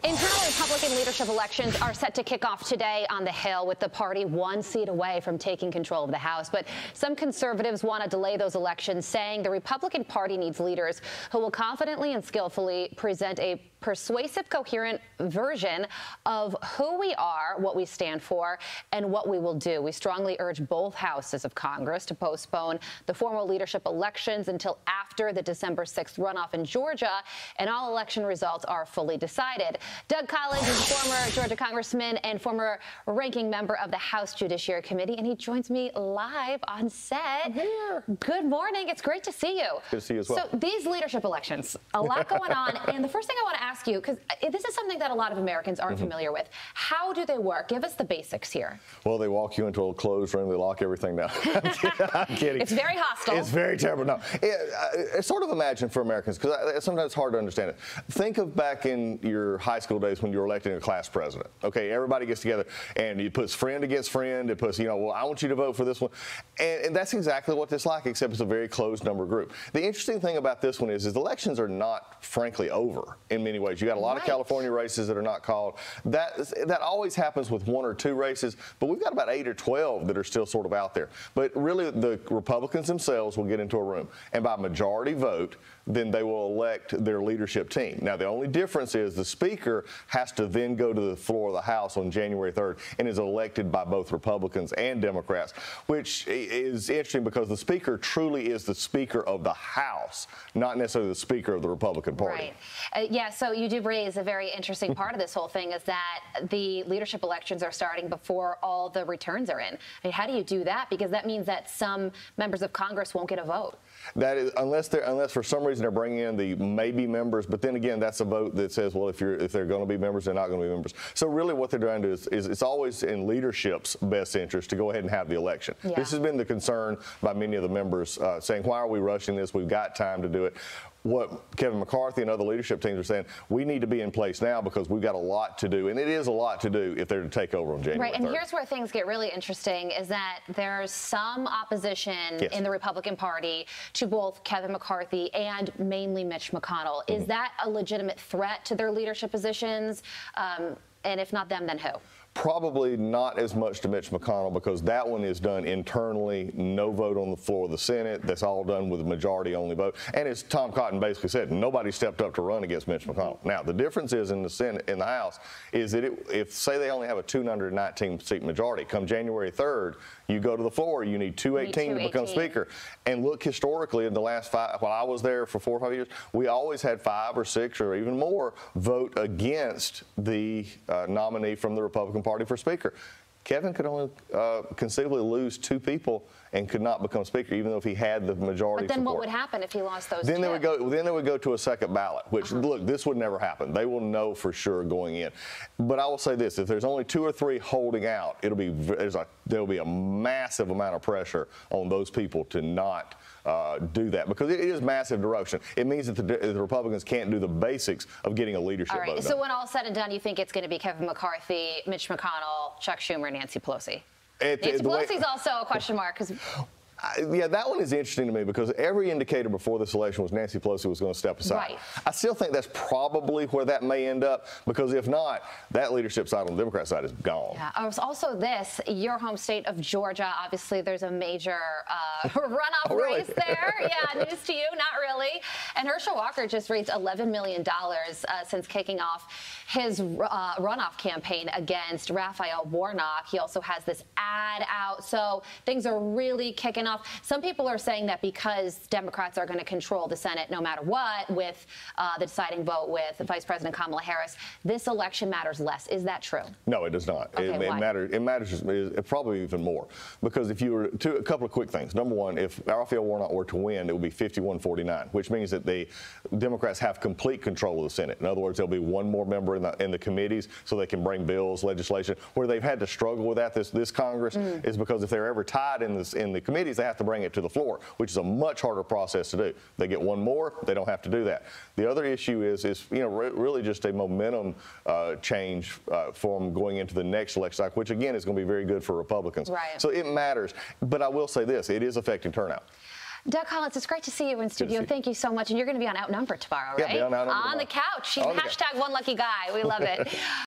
Internal Republican leadership elections are set to kick off today on the Hill, with the party one seat away from taking control of the House. But some conservatives want to delay those elections, saying the Republican Party needs leaders who will confidently and skillfully present a persuasive, coherent version of who we are, what we stand for, and what we will do. We strongly urge both houses of Congress to postpone the formal leadership elections until after the December 6th runoff in Georgia and all election results are fully decided. Doug Collins is former Georgia congressman and former ranking member of the House Judiciary Committee, and he joins me live on set. I'm here. Good morning. It's great to see you. Good to see you as well. So these leadership elections, a lot going on. And the first thing I want to ask you, because this is something that a lot of Americans aren't familiar with, how do they work? Give us the basics here. Well, they walk you into a closed room, they lock everything down. I'm kidding. It's very hostile. It's very terrible. No, it's sort of imagine for Americans, because sometimes it's hard to understand it. Think of back in your high school days when you were electing a class president. Okay, everybody gets together and it puts friend against friend. It puts, well, I want you to vote for this one. And that's exactly what this is like, except it's a very closed number group. The interesting thing about this one is elections are not, frankly, over in many ways. You got a lot of California races that are not called. That always happens with one or two races, but we've got about 8 or 12 that are still sort of out there. But really, the Republicans themselves will get into a room, and by majority vote, then they will elect their leadership team. Now, the only difference is the Speaker has to then go to the floor of the House on January 3rd and is elected by both Republicans and Democrats, which is interesting because the Speaker truly is the Speaker of the House, not necessarily the Speaker of the Republican Party. Right. Yeah, so you do raise a very interesting part of this whole thing, is that the leadership elections are starting before all the returns are in. I mean, how do you do that? Because that means that some members of Congress won't get a vote. That is, unless for some reason they're bringing in the maybe members, but then again, that's a vote that says, well, if they're going to be members, they're not going to be members. So really what they're trying to do is it's always in leadership's best interest to go ahead and have the election. Yeah. This has been the concern by many of the members saying, why are we rushing this? We've got time to do it. What Kevin McCarthy and other leadership teams are saying, we need to be in place now because we've got a lot to do. And it is a lot to do if they're to take over on January 3rd. Right, and here's where things get really interesting, is that there's some opposition in the Republican Party to both Kevin McCarthy and mainly Mitch McConnell. Is that a legitimate threat to their leadership positions? And if not them, then who? Probably not as much to Mitch McConnell, because that one is done internally, no vote on the floor of the Senate. That's all done with a majority-only vote. And as Tom Cotton basically said, nobody stepped up to run against Mitch McConnell. Now, the difference is in the Senate, in the House, is that if, say, they only have a 219-seat majority, come January 3rd, you go to the floor, you need 218 to become Speaker. And look, historically, in the last while I was there for 4 or 5 years, we always had 5 or 6 or even more vote against the nominee from the Republican Party for Speaker. Kevin could only conceivably lose 2 people and could not become Speaker, even though if he had the majority support. But then what would happen if he lost those then 2? Then they would go to a second ballot, which, look, this would never happen. They will know for sure going in. But I will say this, if there's only 2 or 3 holding out, there'll be a massive amount of pressure on those people to not do that, because it is massive direction. It means that the Republicans can't do the basics of getting a leadership vote done. So when all's said and done, you think it's going to be Kevin McCarthy, Mitch McConnell, Chuck Schumer, Nancy Pelosi? Nancy Pelosi's also a question mark, because yeah, that one is interesting to me, because every indicator before this election was Nancy Pelosi was going to step aside. Right. I still think that's probably where that may end up, because if not, that leadership side on the Democrat side is gone. Yeah. Also your home state of Georgia, obviously there's a major runoff race there. Yeah, news to you? Not really. And Herschel Walker just raised $11 million since kicking off his runoff campaign against Raphael Warnock. He also has this ad out, so things are really kicking off. Some people are saying that because Democrats are going to control the Senate no matter what, with the deciding vote with Vice President Kamala Harris, this election matters less. Is that true? No, it does not. Okay, It matters probably even more, because if you were to, a couple of quick things. Number one, if Raphael Warnock were to win, it would be 51-49, which means that the Democrats have complete control of the Senate. In other words, there'll be one more member in the committees, so they can bring bills, legislation. Where they've had to struggle with that this Congress is because if they're ever tied in the committees, they have to bring it to the floor, which is a much harder process to do. They get one more, they don't have to do that. The other issue is really just a momentum change from going into the next election cycle, which again is going to be very good for Republicans. Right. So it matters. But I will say this, it is affecting turnout. Doug Collins, it's great to see you in studio. Thank you so much. And you're going to be on Outnumbered tomorrow, right? Yeah, be on Outnumbered on the tomorrow. couch. Hashtag one lucky guy. We love it.